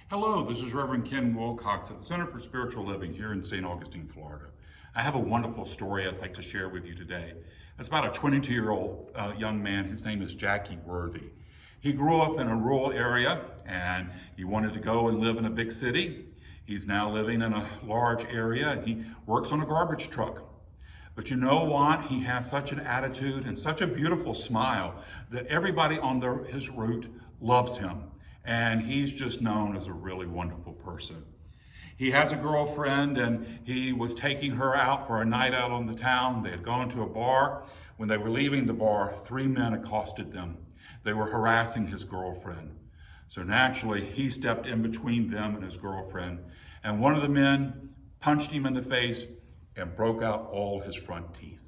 Hello, this is Reverend Ken Wilcox at the Center for Spiritual Living here in St. Augustine, Florida. I have a wonderful story I'd like to share with you today. It's about a 22-year-old young man. His name is Jackie Worthy. He grew up in a rural area and he wanted to go and live in a big city. He's now living in a large area and he works on a garbage truck. But you know what? He has such an attitude and such a beautiful smile that everybody on his route loves him. And he's just known as a really wonderful person. He has a girlfriend and he was taking her out for a night out on the town. They had gone to a bar. When they were leaving the bar, 3 men accosted them. They were harassing his girlfriend. So naturally, he stepped in between them and his girlfriend. And one of the men punched him in the face and broke out all his front teeth.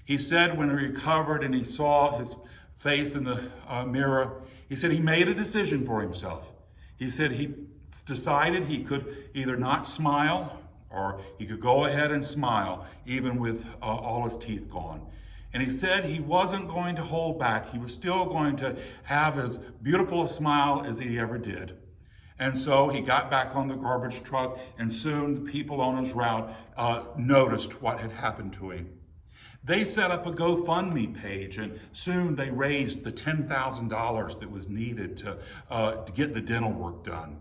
He said when he recovered and he saw his face in the mirror, he said he made a decision for himself. He said he decided he could either not smile or he could go ahead and smile even with all his teeth gone. And he said he wasn't going to hold back. He was still going to have as beautiful a smile as he ever did. And so he got back on the garbage truck, and soon the people on his route noticed what had happened to him. They set up a GoFundMe page, and soon they raised the $10,000 that was needed to get the dental work done.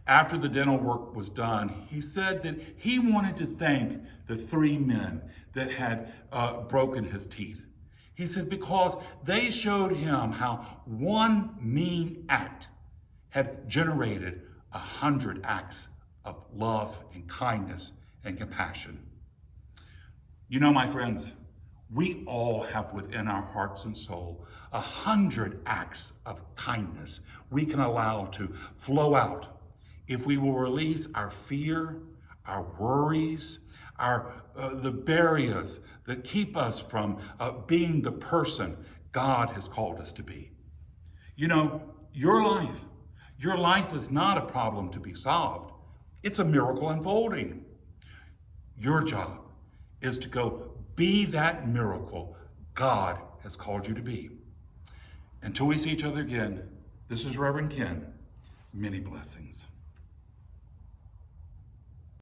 After the dental work was done, he said that he wanted to thank the 3 men that had broken his teeth. He said because they showed him how one mean act had generated 100 acts of love and kindness and compassion. You know, my friends, we all have within our hearts and soul 100 acts of kindness we can allow to flow out if we will release our fear, our worries, the barriers that keep us from being the person God has called us to be. You know, your life is not a problem to be solved. It's a miracle unfolding. Your job is to go be that miracle God has called you to be. Until we see each other again, this is Reverend Ken. Many blessings.